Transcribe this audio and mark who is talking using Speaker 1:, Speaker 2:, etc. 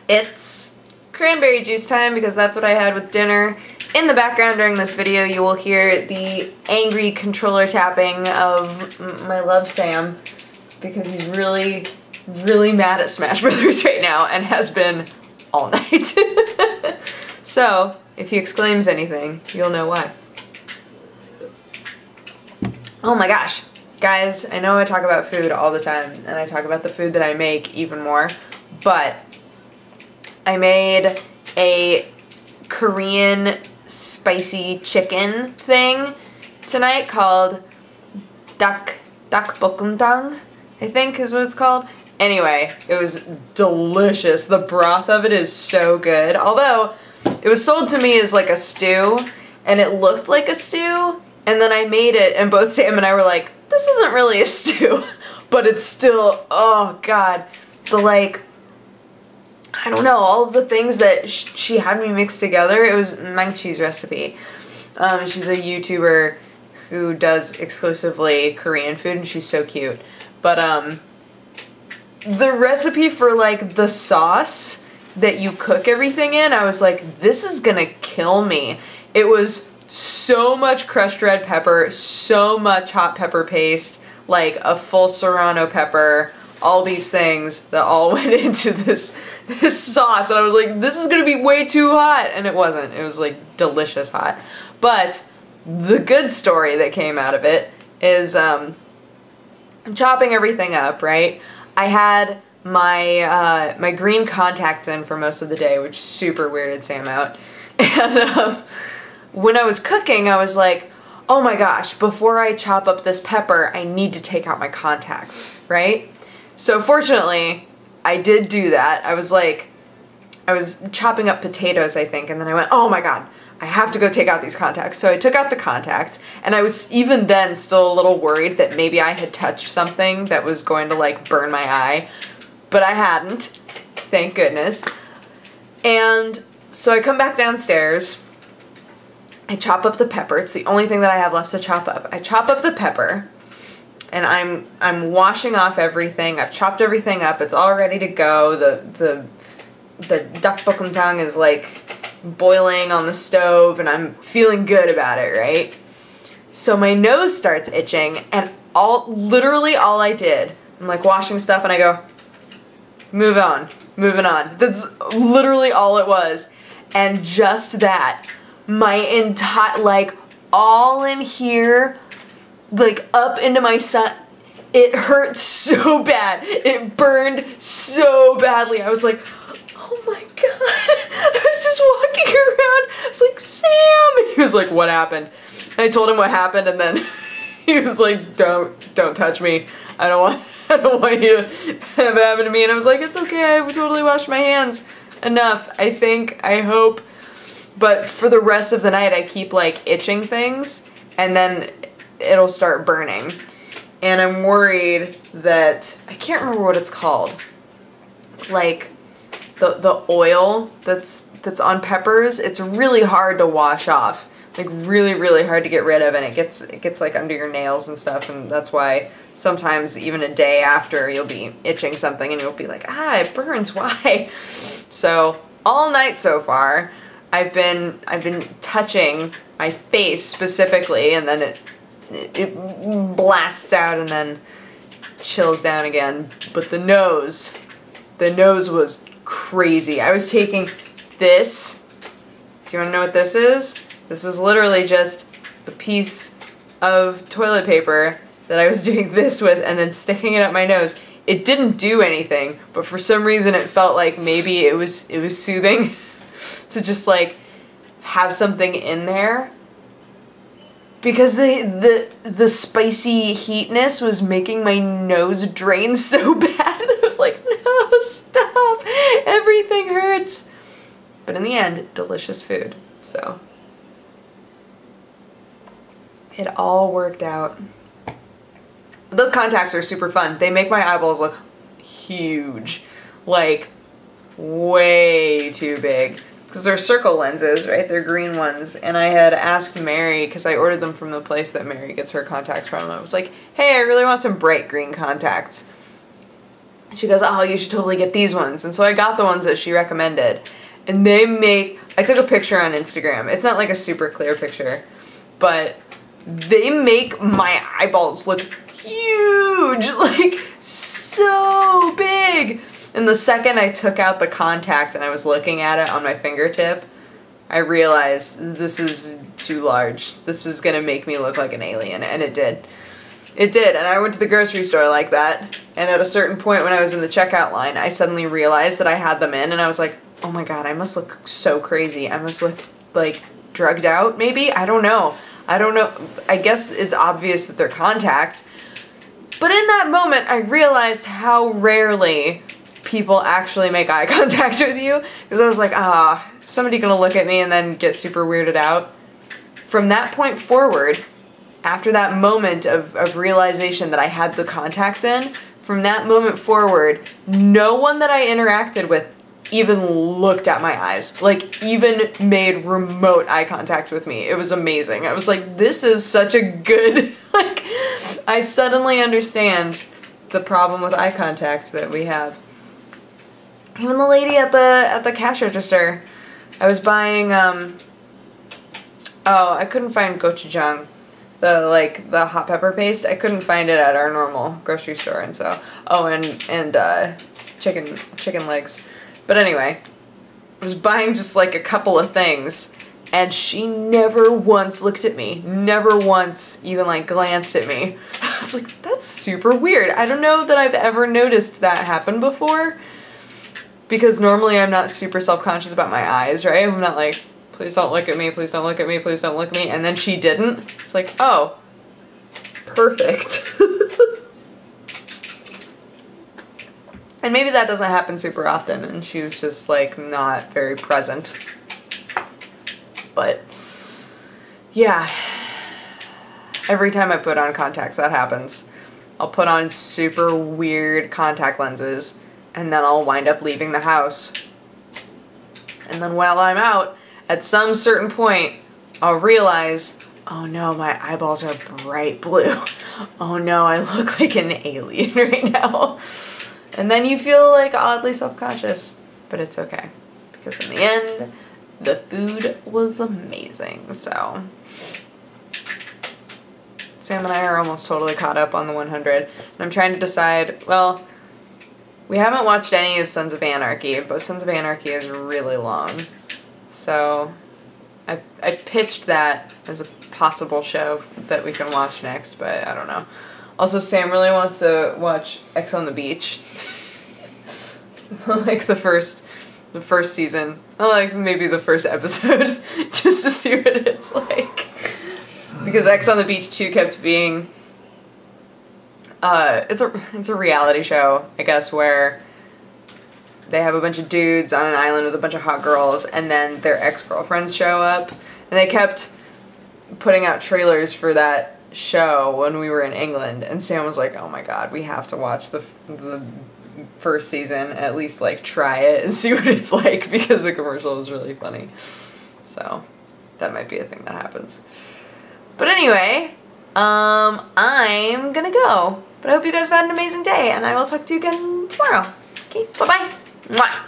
Speaker 1: It's cranberry juice time because that's what I had with dinner. In the background during this video, you will hear the angry controller tapping of my love Sam because he's really, really mad at Smash Brothers right now and has been all night. So, if he exclaims anything, you'll know why. Oh my gosh. Guys, I know I talk about food all the time, and I talk about the food that I make even more, but I made a Korean spicy chicken thing tonight called dakbokkeumdang, I think is what it's called. Anyway, it was delicious. The broth of it is so good. Although, it was sold to me as like a stew, and it looked like a stew, and then I made it, and both Sam and I were like, this isn't really a stew, but it's still, oh god, the like, I don't know, all of the things that she had me mix together. It was Mangchi's recipe. She's a YouTuber who does exclusively Korean food, and she's so cute. But the recipe for like the sauce that you cook everything in, I was like, this is gonna kill me. It was so much crushed red pepper, so much hot pepper paste, like a full serrano pepper, all these things that all went into this sauce, and I was like, this is gonna be way too hot, and it wasn't. It was like delicious hot. But the good story that came out of it is I'm chopping everything up, right? I had my my green contacts in for most of the day, which super weirded Sam out, and when I was cooking, I was like, oh my gosh, before I chop up this pepper, I need to take out my contacts, right? So fortunately, I did do that. I was chopping up potatoes, I think, and then I went, oh my god, I have to go take out these contacts. So I took out the contacts, and I was even then still a little worried that maybe I had touched something that was going to like burn my eye, but I hadn't, thank goodness. And so I come back downstairs, I chop up the pepper. It's the only thing that I have left to chop up. I chop up the pepper, and I'm washing off everything. I've chopped everything up. It's all ready to go. The dakbokkeumdang is like boiling on the stove, and I'm feeling good about it, right? So my nose starts itching, and literally all I did, I'm like washing stuff, and I go, move on, moving on. That's literally all it was. And just that, my entire, like, all in here, like, up into my sun, it hurt so bad. It burned so badly. I was like, oh my god. I was just walking around. I was like, Sam! He was like, what happened? I told him what happened, and then he was like, don't touch me. I don't want you to have it happen to me. And I was like, it's okay. I totally washed my hands. Enough. I think, I hope. But for the rest of the night, I keep like itching things, and then it'll start burning. And I'm worried that, I can't remember what it's called. Like the oil that's on peppers, it's really hard to wash off. Like really, really hard to get rid of, and it gets like under your nails and stuff, and that's why sometimes even a day after you'll be itching something and you'll be like, ah, it burns, why? So all night so far, I've been touching my face specifically, and then it blasts out and then chills down again. But the nose was crazy. I was taking this. Do you want to know what this is? This was literally just a piece of toilet paper that I was doing this with and then sticking it up my nose. It didn't do anything, but for some reason it felt like maybe it was soothing to just like have something in there, because the spicy heatness was making my nose drain so bad. I was like, no, stop, everything hurts. But in the end, delicious food, so it all worked out. Those contacts are super fun. They make my eyeballs look huge, like way too big. Because they're circle lenses, right? They're green ones. And I had asked Mary, because I ordered them from the place that Mary gets her contacts from. I was like, hey, I really want some bright green contacts. She goes, oh, you should totally get these ones. And so I got the ones that she recommended. And they make, I took a picture on Instagram. It's not like a super clear picture, but they make my eyeballs look huge, like so big. And the second I took out the contact and I was looking at it on my fingertip, I realized this is too large. This is gonna make me look like an alien, and it did. It did, and I went to the grocery store like that, and at a certain point when I was in the checkout line, I suddenly realized that I had them in, and I was like, oh my god, I must look so crazy. I must look, like, drugged out, maybe? I don't know. I don't know. I guess it's obvious that they're contacts. But in that moment, I realized how rarely people actually make eye contact with you, because I was like, somebody gonna look at me and then get super weirded out. From that point forward, after that moment of realization that I had the contacts in, from that moment forward, no one that I interacted with even looked at my eyes, like even made remote eye contact with me. It was amazing. I was like, this is such a good, like, I suddenly understand the problem with eye contact that we have. Even the lady at the cash register, I was buying, I couldn't find gochujang, the hot pepper paste. I couldn't find it at our normal grocery store, and so, chicken legs. But anyway, I was buying just like a couple of things, and she never once looked at me, never once even like glanced at me. I was like, that's super weird. I don't know that I've ever noticed that happen before, because normally I'm not super self-conscious about my eyes, right? I'm not like, please don't look at me, please don't look at me, please don't look at me, and then she didn't. It's like, oh, perfect. And maybe that doesn't happen super often, and she was just like not very present. But yeah, every time I put on contacts that happens. I'll put on super weird contact lenses, and then I'll wind up leaving the house. And then while I'm out, at some certain point, I'll realize, oh no, my eyeballs are bright blue. Oh no, I look like an alien right now. And then you feel like oddly self-conscious, but it's okay. Because in the end, the food was amazing, so. Sam and I are almost totally caught up on the 100. And I'm trying to decide, well, we haven't watched any of Sons of Anarchy, but Sons of Anarchy is really long. So I've pitched that as a possible show that we can watch next, but I don't know. Also, Sam really wants to watch X on the Beach. Like the first season. Like maybe the first episode. Just to see what it's like. Because X on the Beach 2 kept being it's a reality show, I guess, where they have a bunch of dudes on an island with a bunch of hot girls, and then their ex-girlfriends show up. And they kept putting out trailers for that show when we were in England, and Sam was like, oh my god, we have to watch the first season, at least like try it and see what it's like, because the commercial was really funny. So that might be a thing that happens. But anyway, I'm gonna go. But I hope you guys have had an amazing day, and I will talk to you again tomorrow. Okay, bye-bye. Mwah.